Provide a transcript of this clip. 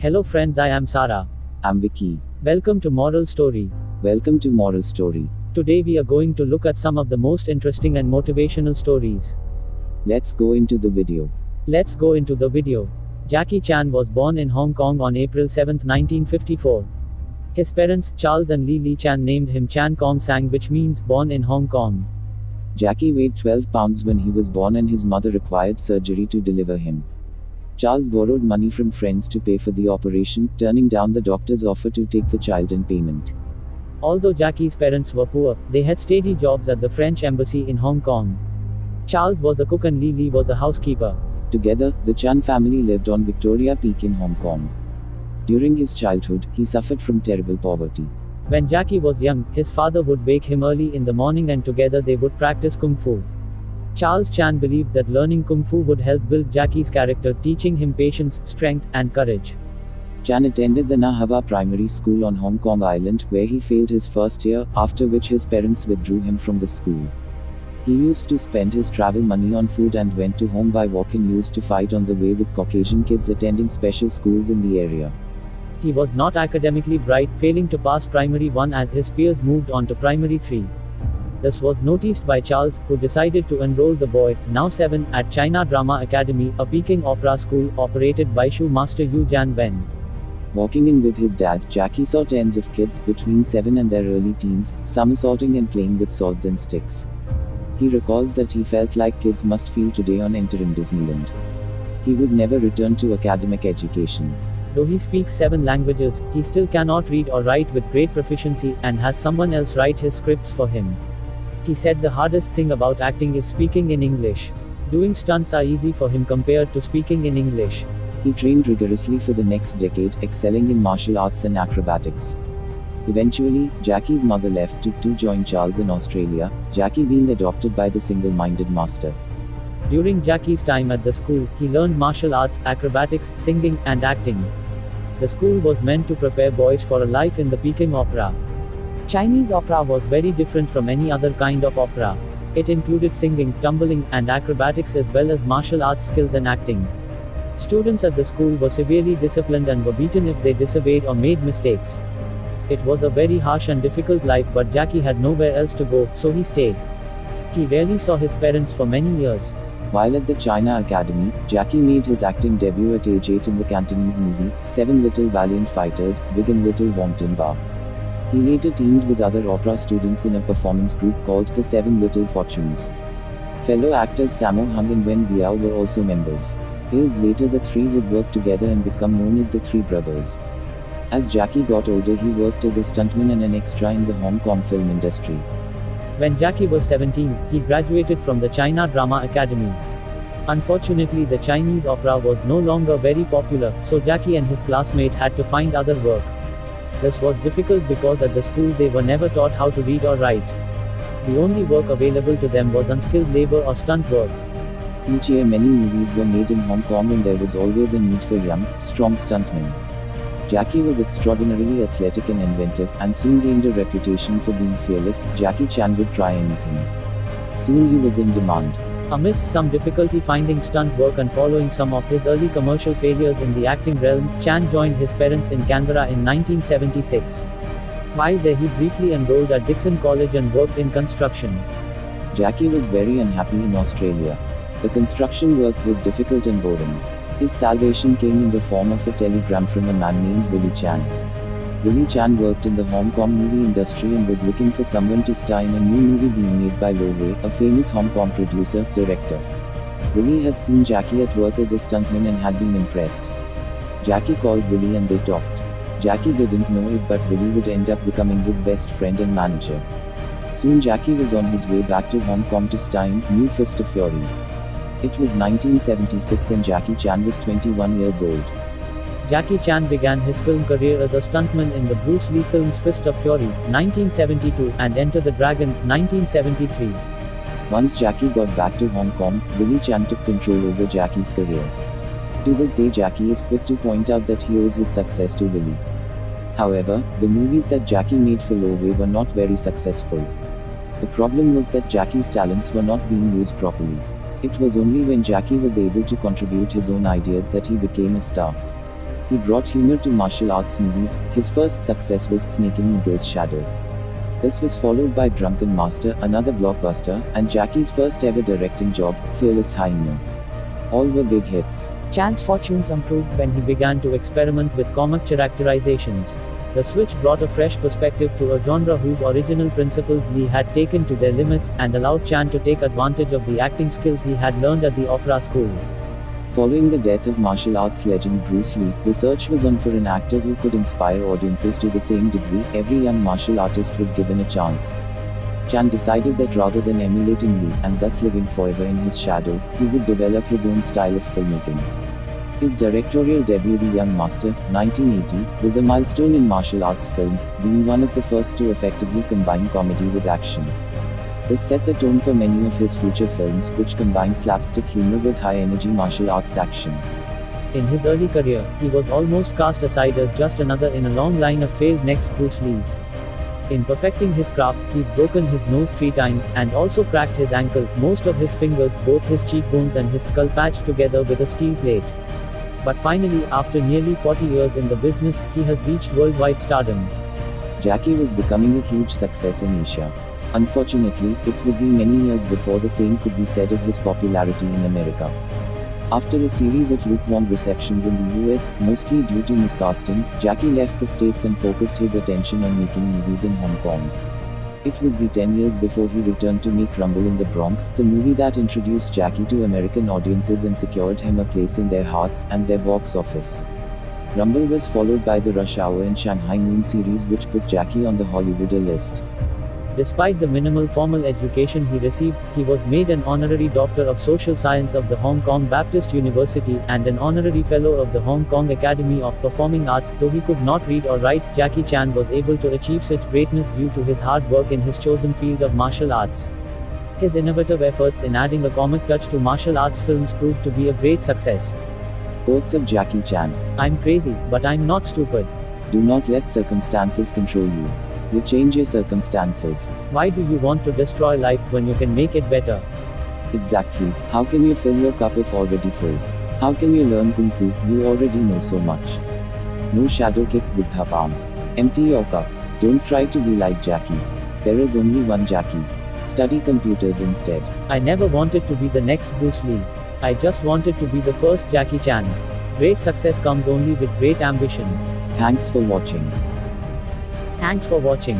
Hello friends, I am Sarah. I'm Vicky. Welcome to Moral Story. Welcome to Moral Story. Today we are going to look at some of the most interesting and motivational stories. Let's go into the video. Let's go into the video. Jackie Chan was born in Hong Kong on April 7, 1954. His parents, Charles and Lee Chan, named him Chan Kong Sang, which means born in Hong Kong. Jackie weighed 12 pounds when he was born and his mother required surgery to deliver him. Charles borrowed money from friends to pay for the operation, turning down the doctor's offer to take the child in payment. Although Jackie's parents were poor, they had steady jobs at the French embassy in Hong Kong. Charles was a cook and Lee was a housekeeper. Together, the Chan family lived on Victoria Peak in Hong Kong. During his childhood, he suffered from terrible poverty. When Jackie was young, his father would wake him early in the morning and together they would practice Kung Fu. Charles Chan believed that learning Kung Fu would help build Jackie's character, teaching him patience, strength, and courage. Chan attended the Na Hava Primary School on Hong Kong Island, where he failed his first year, after which his parents withdrew him from the school. He used to spend his travel money on food and went to home by walk and used to fight on the way with Caucasian kids attending special schools in the area. He was not academically bright, failing to pass Primary 1 as his peers moved on to Primary 3. This was noticed by Charles, who decided to enroll the boy, now 7, at China Drama Academy, a Peking opera school operated by shoe master Yu Jan Wen. Walking in with his dad, Jackie saw tens of kids between 7 and their early teens, somersaulting and playing with swords and sticks. He recalls that he felt like kids must feel today on entering Disneyland. He would never return to academic education. Though he speaks 7 languages, he still cannot read or write with great proficiency, and has someone else write his scripts for him. He said the hardest thing about acting is speaking in English. Doing stunts are easy for him compared to speaking in English. He trained rigorously for the next decade, excelling in martial arts and acrobatics. Eventually, Jackie's mother left to join Charles in Australia, Jackie being adopted by the single-minded master. During Jackie's time at the school, he learned martial arts, acrobatics, singing, and acting. The school was meant to prepare boys for a life in the Peking opera. Chinese opera was very different from any other kind of opera. It included singing, tumbling, and acrobatics as well as martial arts skills and acting. Students at the school were severely disciplined and were beaten if they disobeyed or made mistakes. It was a very harsh and difficult life, but Jackie had nowhere else to go, so he stayed. He rarely saw his parents for many years. While at the China Academy, Jackie made his acting debut at age 8 in the Cantonese movie, Seven Little Valiant Fighters, Big and Little Wongton Ba. He later teamed with other opera students in a performance group called the Seven Little Fortunes. Fellow actors Sammo Hung and Wen Biao were also members. Years later the three would work together and become known as the Three Brothers. As Jackie got older, he worked as a stuntman and an extra in the Hong Kong film industry. When Jackie was 17, he graduated from the China Drama Academy. Unfortunately, the Chinese opera was no longer very popular, so Jackie and his classmate had to find other work. This was difficult because at the school they were never taught how to read or write. The only work available to them was unskilled labor or stunt work. Each year many movies were made in Hong Kong and there was always a need for young, strong stuntmen. Jackie was extraordinarily athletic and inventive, and soon gained a reputation for being fearless. Jackie Chan would try anything. Soon he was in demand. Amidst some difficulty finding stunt work and following some of his early commercial failures in the acting realm, Chan joined his parents in Canberra in 1976. While there he briefly enrolled at Dixon College and worked in construction. Jackie was very unhappy in Australia. The construction work was difficult and boring. His salvation came in the form of a telegram from a man named Willie Chan. Willie Chan worked in the Hong Kong movie industry and was looking for someone to star in a new movie being made by Lo Wei, a famous Hong Kong producer, director. Willie had seen Jackie at work as a stuntman and had been impressed. Jackie called Willie and they talked. Jackie didn't know it, but Willie would end up becoming his best friend and manager. Soon Jackie was on his way back to Hong Kong to star in New Fist of Fury. It was 1976 and Jackie Chan was 21 years old. Jackie Chan began his film career as a stuntman in the Bruce Lee films Fist of Fury, 1972, and Enter the Dragon, 1973. Once Jackie got back to Hong Kong, Willie Chan took control over Jackie's career. To this day Jackie is quick to point out that he owes his success to Willie. However, the movies that Jackie made for Lo Wei were not very successful. The problem was that Jackie's talents were not being used properly. It was only when Jackie was able to contribute his own ideas that he became a star. He brought humor to martial arts movies. His first success was Snaking Eagle's Shadow. This was followed by Drunken Master, another blockbuster, and Jacquie's first ever directing job, Fearless Hyena. All were big hits. Chan's fortunes improved when he began to experiment with comic characterizations. The switch brought a fresh perspective to a genre whose original principles Lee had taken to their limits, and allowed Chan to take advantage of the acting skills he had learned at the opera school. Following the death of martial arts legend Bruce Lee, the search was on for an actor who could inspire audiences to the same degree. Every young martial artist was given a chance. Chan decided that rather than emulating Lee, and thus living forever in his shadow, he would develop his own style of filmmaking. His directorial debut, The Young Master, 1980, was a milestone in martial arts films, being one of the first to effectively combine comedy with action. This set the tone for many of his future films, which combined slapstick humor with high-energy martial arts action. In his early career, he was almost cast aside as just another in a long line of failed next Bruce Lees. In perfecting his craft, he's broken his nose 3 times, and also cracked his ankle, most of his fingers, both his cheekbones and his skull patched together with a steel plate. But finally, after nearly 40 years in the business, he has reached worldwide stardom. Jackie was becoming a huge success in Asia. Unfortunately, it would be many years before the same could be said of his popularity in America. After a series of lukewarm receptions in the US, mostly due to miscasting, Jackie left the States and focused his attention on making movies in Hong Kong. It would be 10 years before he returned to make Rumble in the Bronx, the movie that introduced Jackie to American audiences and secured him a place in their hearts and their box office. Rumble was followed by the Rush Hour and Shanghai Noon series, which put Jackie on the Hollywood list. Despite the minimal formal education he received, he was made an honorary Doctor of Social Science of the Hong Kong Baptist University, and an honorary Fellow of the Hong Kong Academy of Performing Arts. Though he could not read or write, Jackie Chan was able to achieve such greatness due to his hard work in his chosen field of martial arts. His innovative efforts in adding a comic touch to martial arts films proved to be a great success. Quotes of Jackie Chan. I'm crazy, but I'm not stupid. Do not let circumstances control you. You change your circumstances. Why do you want to destroy life when you can make it better? Exactly. How can you fill your cup if already full? How can you learn Kung Fu? You already know so much. No shadow kick, Bugdha. Empty your cup. Don't try to be like Jackie. There is only one Jackie. Study computers instead. I never wanted to be the next Bruce Lee. I just wanted to be the first Jackie Chan. Great success comes only with great ambition. Thanks for watching. Thanks for watching.